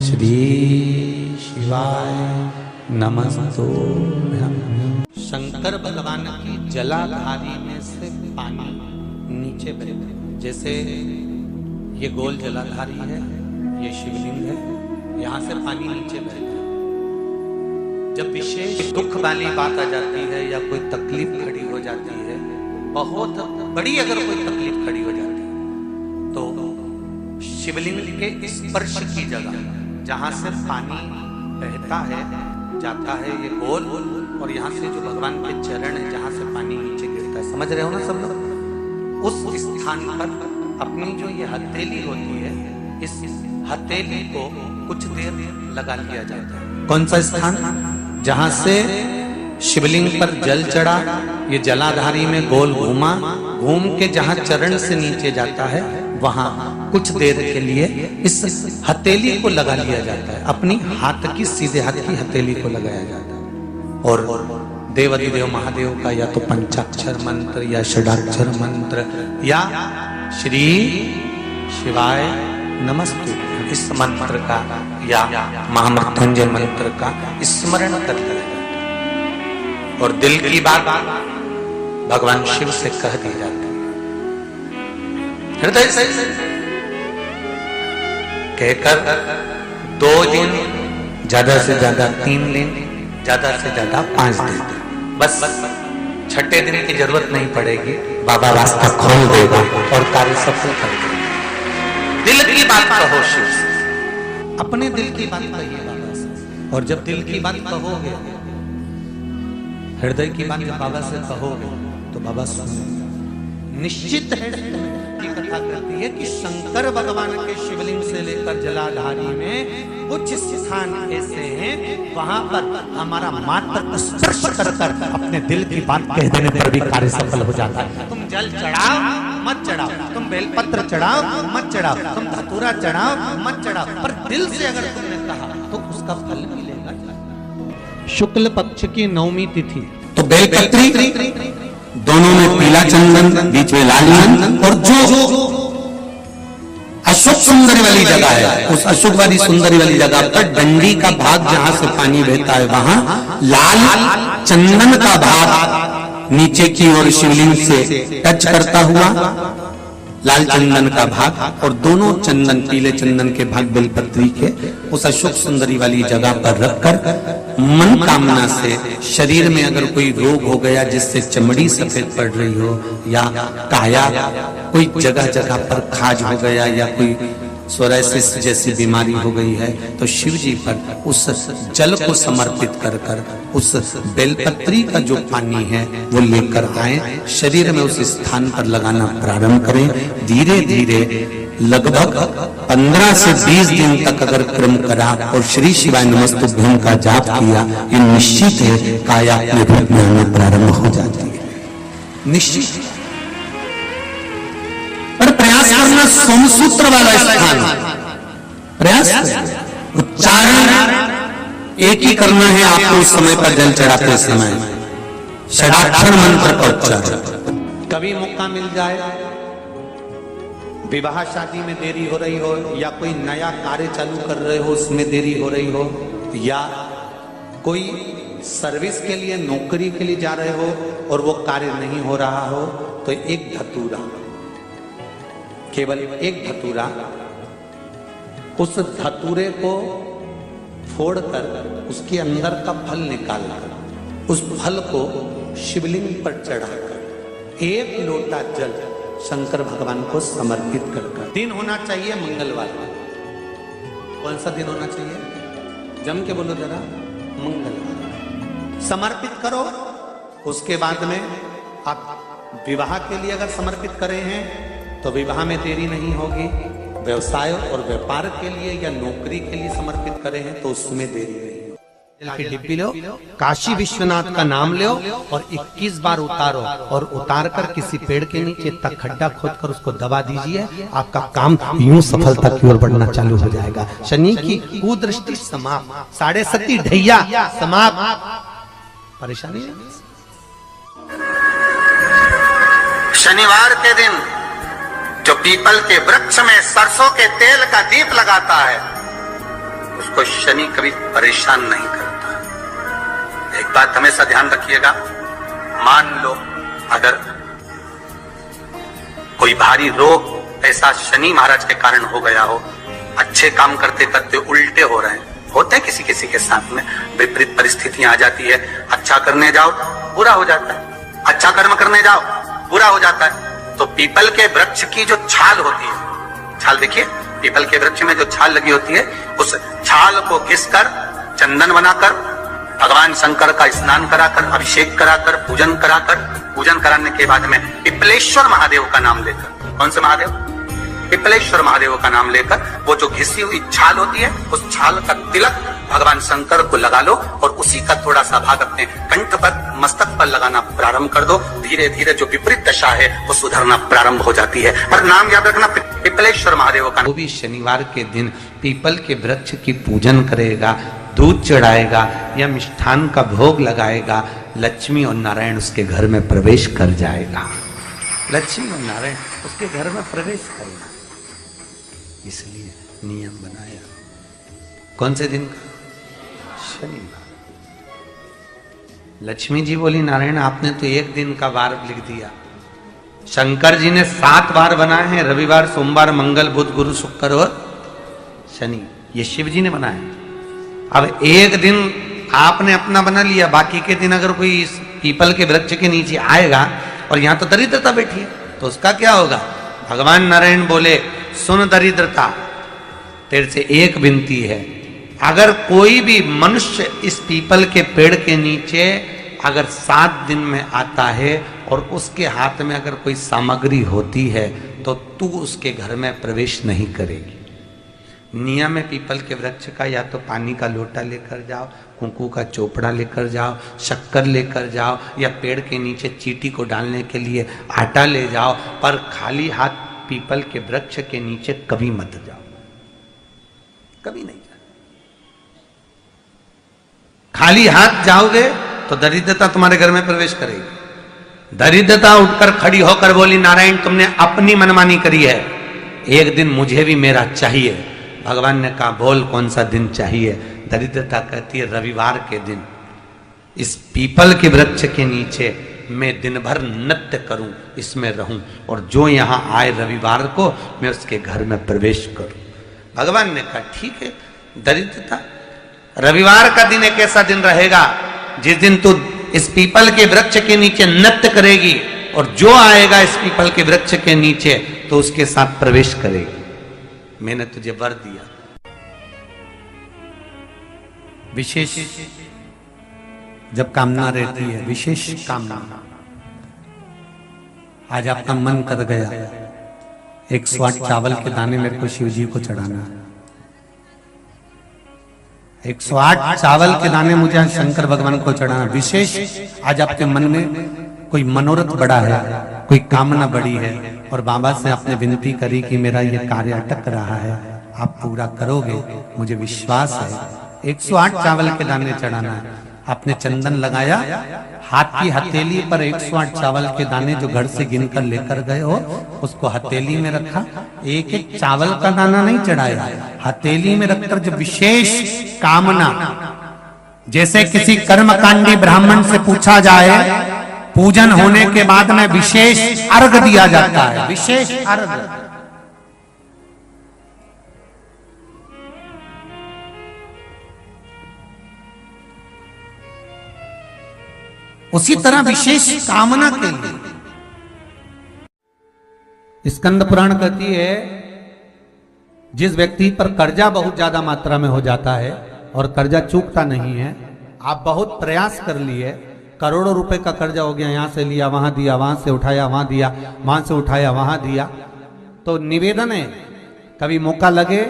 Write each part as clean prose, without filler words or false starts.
श्री शिवाय नमस्तुभ्यं। शंकर भगवान की जलाधारी में से पानी नीचे बहता, जैसे ये गोल जलाधारी है, ये शिवलिंग है, यहाँ से पानी नीचे बहता है। जब विशेष दुख वाली बात आ जाती है या कोई तकलीफ खड़ी हो जाती है, बहुत बड़ी अगर कोई तकलीफ खड़ी हो जाती है, तो शिवलिंग के स्पर्श की जगह जहाँ से पानी बहता है जाता है, ये गोल, और यहाँ से जो भगवान के चरण है जहाँ से पानी नीचे गिरता है, समझ रहे हो ना सब लोग? उस स्थान पर अपनी जो ये हथेली होती है, इस हथेली को कुछ देर लगा लिया जाता है। कौन सा स्थान? जहां से शिवलिंग पर जल चढ़ा, ये जलाधारी में गोल घूमा, घूम के जहां चरण से नीचे जाता है, वहां कुछ देर के लिए इस हथेली को लगा लिया जाता है। अपनी हाथ की, सीधे हाथ की हथेली को लगाया जाता है। और देवाधिदेव महादेव का या तो पंचाक्षर मंत्र या षडाक्षर मंत्र या श्री शिवाय नमस्तुभ्यं, इस मंत्र का या महामृत्युंजय मंत्र का स्मरण करते रहते, और दिल की बात भगवान शिव से कह दी जाती है। हृदय से कहकर 2 दिन, ज्यादा से ज्यादा 3 दिन, ज्यादा से ज्यादा 5 दिन, बस 6ठे दिन की जरूरत नहीं पड़ेगी, बाबा रास्ता खोल देगा और कार्य सफल कर देगा। दिल की बात कहो शिव से, अपने दिल की बात कहिए बाबा से, और जब दिल की बात कहोगे, हृदय की बात बाबा से कहोगे, तो बाबा सुनेंगे। निश्चित है की कथा कहती है कि शंकर भगवान के शिवलिंग से लेकर जलाधारी में कुछ स्थान ऐसे हैं, वहां पर हमारा मात्र स्पर्श कर अपने दिल की बात कह देने पर भी कार्य सफल हो जाता है। तुम जल चढ़ाओ मत चढ़ाओ, तुम बेलपत्र चढ़ाओ मत चढ़ाओ, तुम धतूरा चढ़ाओ मत चढ़ाओ, पर दिल से अगर तुमने कहा तो उसका फल मिलेगा। शुक्ल पक्ष की 9वीं तिथि तो बेलपत्री, दोनों में पीला चंदन, बीच में लाल चंदन, और जो अशोक सुंदरी वाली जगह है, उस अशोक वाली सुंदरी वाली जगह पर डंडी का भाग जहां से पानी बहता है, वहां लाल चंदन का भाग नीचे की ओर शिवलिंग से टच करता हुआ लाल चंदन का भाग, और दोनों चंदन, पीले चंदन के भाग बेलपत्री के उस अशोक सुंदरी वाली जगह पर रखकर मन कामना से, शरीर में अगर कोई रोग हो गया जिससे चमड़ी सफेद पड़ रही हो, या काया कोई जगह जगह पर खाज हो गया, या कोई सोराइसिस जैसी बीमारी हो गई है, तो शिव जी पर उस जल को समर्पित कर कर उस बेलपत्री का जो पानी है वो लेकर आए, शरीर में उस स्थान पर लगाना प्रारंभ करें। धीरे धीरे लगभग 15 से 20 दिन तक अगर क्रम करा और श्री शिवाय नमस्तुभ्यं का जाप किया, ये निश्चित है काया अपने रूप में आना प्रारंभ हो जाती है, निश्चित। पर प्रयास करना सोमसूत्र वाला स्थान, प्रयास उच्चारण एक ही करना है आपको उस समय पर जल चढ़ाते समय, षडाक्षर मंत्र का उच्चारण। कभी मौका मिल जाए, विवाह शादी में देरी हो रही हो, या कोई नया कार्य चालू कर रहे हो उसमें देरी हो रही हो, या कोई सर्विस के लिए, नौकरी के लिए जा रहे हो और वो कार्य नहीं हो रहा हो, तो एक धतूरा, केवल एक धतूरा, उस धतूरे को फोड़कर उसके अंदर का फल निकालकर उस फल को शिवलिंग पर चढ़ाकर 1 लोटा जल शंकर भगवान को समर्पित कर। दिन होना चाहिए मंगलवार। कौन सा दिन होना चाहिए? जम के बोलो जरा, मंगलवार समर्पित करो। उसके बाद में आप विवाह के लिए अगर समर्पित करे हैं तो विवाह में देरी नहीं होगी, व्यवसाय और व्यापार के लिए या नौकरी के लिए समर्पित करे हैं तो उसमें देरी नहीं होगी। डिब्बी लो, काशी विश्वनाथ का नाम लो और 21 बार उतारो, और उतारकर किसी पेड़ के नीचे तक खड्डा खोदकर उसको दबा दीजिए, आपका काम यूं सफलता की ओर बढ़ना चालू हो जाएगा। शनि की कुदृष्टि समाप्त, 7.5 ढैया समाप्त, परेशानी। शनिवार के दिन जो पीपल के वृक्ष में सरसों के तेल का दीप लगाता है, उस को शनि कभी परेशान नहीं करता। एक बात हमेशा ध्यान रखिएगा, मान लो अगर कोई भारी रोग ऐसा शनि महाराज के कारण हो गया हो, अच्छे काम करते करते उल्टे हो रहे हैं, होते हैं किसी किसी के साथ में, विपरीत परिस्थितियां आ जाती है, अच्छा करने जाओ बुरा हो जाता है, अच्छा कर्म करने जाओ बुरा हो जाता है। तो पीपल के वृक्ष की जो छाल होती है, छाल देखिए, पीपल के वृक्ष में जो छाल लगी होती है, उस छाल को घिसकर चंदन बनाकर भगवान शंकर का स्नान कराकर, अभिषेक कराकर, पूजन कराकर, पूजन कराने के बाद में पिपलेश्वर महादेव का नाम लेकर, कौन से महादेव? पिपलेश्वर महादेव का नाम लेकर वो जो घिसी हुई छाल होती है, उस छाल का तिलक भगवान शंकर को लगा लो और उसी का थोड़ा सा भाग अपने कंठ पर, मस्तक पर लगाना प्रारंभ कर दो। धीरे धीरे जो विपरीत दशा है वो सुधरना प्रारंभ हो जाती है। पर नाम याद रखना, पिपलेश्वर महादेव का। वो भी शनिवार के दिन पीपल के वृक्ष की पूजन करेगा, दूध चढ़ाएगा या मिष्ठान का भोग लगाएगा, लक्ष्मी और नारायण उसके घर में प्रवेश कर जाएगा। लक्ष्मी और नारायण उसके घर में प्रवेश करेगा, इसलिए नियम बनाया। कौन से दिन का? शनिवार। लक्ष्मी जी बोली, नारायण आपने तो एक दिन का वार लिख दिया, शंकर जी ने 7 बार बनाए हैं, रविवार, सोमवार, मंगल, बुध, गुरु, शुक्र और शनि, ये शिव जी ने बनाया। अब एक दिन आपने अपना बना लिया, बाकी के दिन अगर कोई इस पीपल के वृक्ष के नीचे आएगा और यहां तो दरिद्रता बैठी है, तो उसका क्या होगा? भगवान नारायण बोले, सुन दरिद्रता, तेरे से एक विनती है, अगर कोई भी मनुष्य इस पीपल के पेड़ के नीचे अगर 7 दिन में आता है और उसके हाथ में अगर कोई सामग्री होती है तो तू उसके घर में प्रवेश नहीं करेगी। नियम है पीपल के वृक्ष का, या तो पानी का लोटा लेकर जाओ, कुंकू का चोपड़ा लेकर जाओ, शक्कर लेकर जाओ, या पेड़ के नीचे चींटी को डालने के लिए आटा ले जाओ, पर खाली हाथ पीपल के वृक्ष के नीचे कभी मत जाओ, कभी नहीं जाओ। खाली हाथ जाओगे तो दरिद्रता तुम्हारे घर में प्रवेश करेगी। दरिद्रता उठकर खड़ी होकर बोली, नारायण तुमने अपनी मनमानी करी है, एक दिन मुझे भी मेरा चाहिए। भगवान ने कहा, बोल कौन सा दिन चाहिए? दरिद्रता कहती है, रविवार के दिन इस पीपल के वृक्ष के नीचे मैं दिन भर नृत्य करूं, इसमें रहूं, और जो यहां आए रविवार को मैं उसके घर में प्रवेश करूं। भगवान ने कहा, ठीक है। दरिद्रता, रविवार का दिन एक ऐसा दिन रहेगा जिस दिन तू इस पीपल के वृक्ष के नीचे नृत्य करेगी और जो आएगा इस पीपल के वृक्ष के नीचे तो उसके साथ प्रवेश करेगी। मैंने तुझे वर दिया। विशेष जब कामना रहती है, विशेष कामना, आज आपका मन कर गया 108 चावल के दाने मेरे को शिव जी को चढ़ाना है, 108 चावल के दाने मुझे शंकर भगवान को चढ़ाना। विशेष आज आपके मन में कोई मनोरथ बड़ा है, कोई कामना बड़ी है, और बाबा से आपने विनती करी कि मेरा ये कार्य अटक रहा है, आप पूरा करोगे, मुझे विश्वास है। 108 चावल के दाने चढ़ाना है। आपने चंदन लगाया, हाथ की हथेली पर 108 चावल के दाने जो घर से गिनकर लेकर गए हो उसको हथेली में रखा। एक एक चावल का दाना नहीं चढ़ाया, हथेली में रखकर जो विशेष कामना, जैसे किसी कर्मकांडी ब्राह्मण से पूछा जाए, पूजन होने के बाद में विशेष अर्घ दिया जाता है, विशेष अर्घ। उसी तरह विशेष कामना के लिए स्कंद पुराण कहती है, जिस व्यक्ति पर कर्जा बहुत ज्यादा मात्रा में हो जाता है और कर्जा चूकता नहीं है, आप बहुत प्रयास कर लिए, करोड़ों रुपए का कर्जा हो गया, यहां से लिया वहां दिया, वहां से उठाया वहां दिया, वहां से उठाया वहां दिया, तो निवेदन है कभी मौका लगे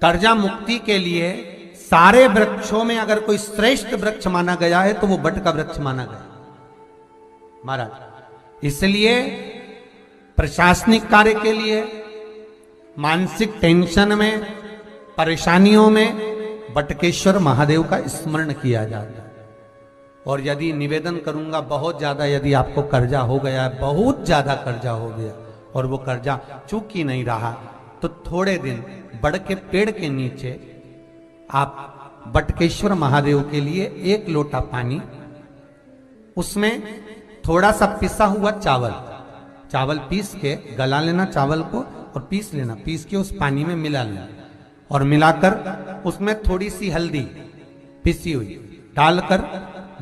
कर्जा मुक्ति के लिए सारे वृक्षों में अगर कोई श्रेष्ठ वृक्ष माना गया है तो वो बट का वृक्ष माना गया महाराज। इसलिए प्रशासनिक कार्य के लिए, मानसिक टेंशन में, परेशानियों में बटकेश्वर महादेव का स्मरण किया जाता है। और यदि निवेदन करूंगा बहुत ज्यादा, यदि आपको कर्जा हो गया, बहुत ज्यादा कर्जा हो गया और वो कर्जा चूक ही नहीं रहा, तो थोड़े दिन बड़ के पेड़ के नीचे आप बटकेश्वर महादेव के लिए 1 लोटा पानी, उसमें थोड़ा सा पिसा हुआ चावल पीस के गला लेना चावल को और पीस लेना, पीस के उस पानी में मिला लेना और मिलाकर उसमें थोड़ी सी हल्दी पिसी हुई डालकर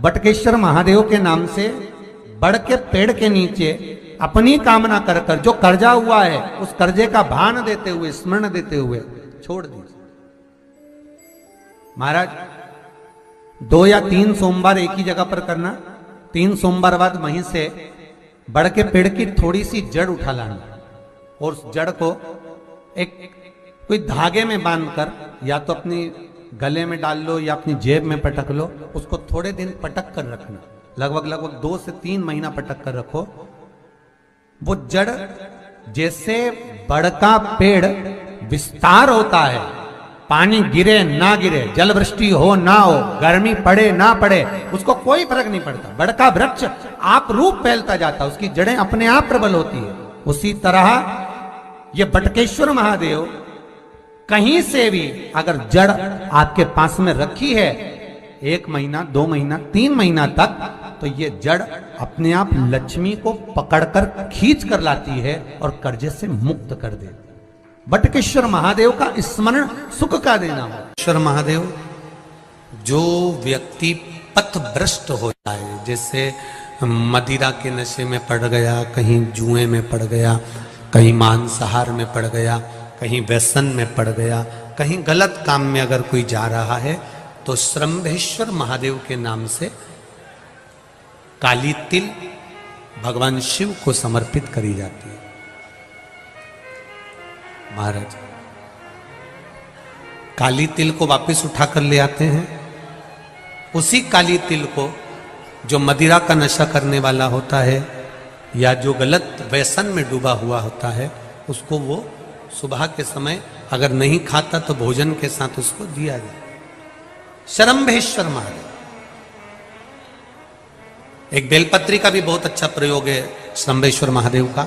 बटकेश्वर महादेव के नाम से बड़ के पेड़ के नीचे अपनी कामना कर कर जो कर्जा हुआ है उस कर्जे का भान देते हुए, स्मरण देते हुए छोड़ दीजिए। महाराज 2 या 3 सोमवार एक ही जगह पर करना, 3 सोमवार बाद वहीं से बड़ के पेड़ की थोड़ी सी जड़ उठा लाना और उस जड़ को एक कोई धागे में बांधकर या तो अपनी गले में डाल लो या अपनी जेब में पटक लो, उसको थोड़े दिन पटक कर रखना, लगभग 2 से 3 महीना पटक कर रखो। वो जड़ जैसे बड़ का पेड़ विस्तार होता है, पानी गिरे ना गिरे, जल वृष्टि हो ना हो, गर्मी पड़े ना पड़े, उसको कोई फर्क नहीं पड़ता। बड़ का वृक्ष आप रूप फैलता जाता, उसकी जड़ें अपने आप प्रबल होती है। उसी तरह ये बटकेश्वर महादेव कहीं से भी अगर जड़ आपके पास में रखी है 1 महीना 2 महीना 3 महीना तक, तो ये जड़ अपने आप लक्ष्मी को पकड़कर खींच कर लाती है और कर्जे से मुक्त कर देती। बटकेश्वर महादेव का स्मरण सुख का देना हो। बटकेश्वर महादेव, जो व्यक्ति पथभ्रष्ट होता है, जैसे मदिरा के नशे में पड़ गया, कहीं जुए में पड़ गया, कहीं मांसाहार में पड़ गया, कहीं व्यसन में पड़ गया, कहीं गलत काम में अगर कोई जा रहा है, तो श्रंभेश्वर महादेव के नाम से काली तिल भगवान शिव को समर्पित करी जाती है। महाराज काली तिल को वापस उठाकर ले आते हैं, उसी काली तिल को जो मदिरा का नशा करने वाला होता है या जो गलत व्यसन में डूबा हुआ होता है, उसको वो सुबह के समय अगर नहीं खाता तो भोजन के साथ उसको दिया जाए। श्रंभेश्वर महादेव। एक बेलपत्री का भी बहुत अच्छा प्रयोग है श्रंभेश्वर महादेव का,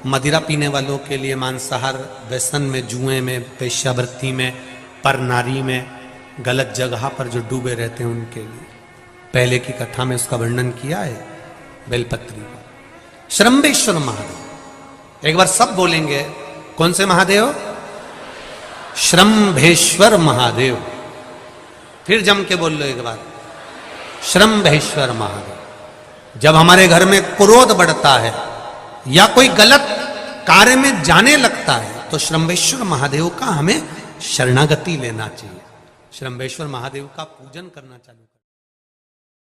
मदिरा पीने वालों के लिए, मांसाहार व्यसन में, जुए में, वेश्यावृत्ति में, पर नारी में, गलत जगह पर जो डूबे रहते हैं उनके लिए। पहले की कथा में उसका वर्णन किया है बेलपत्री का। श्रंभेश्वर महादेव, एक बार सब बोलेंगे, कौन से महादेव? श्रंभेश्वर महादेव। फिर जम के बोल लो एक बार, श्रंभेश्वर महादेव। जब हमारे घर में क्रोध बढ़ता है या कोई गलत कार्य में जाने लगता है, तो श्रंभेश्वर महादेव का हमें शरणागति लेना चाहिए, श्रंभेश्वर महादेव का पूजन करना चालू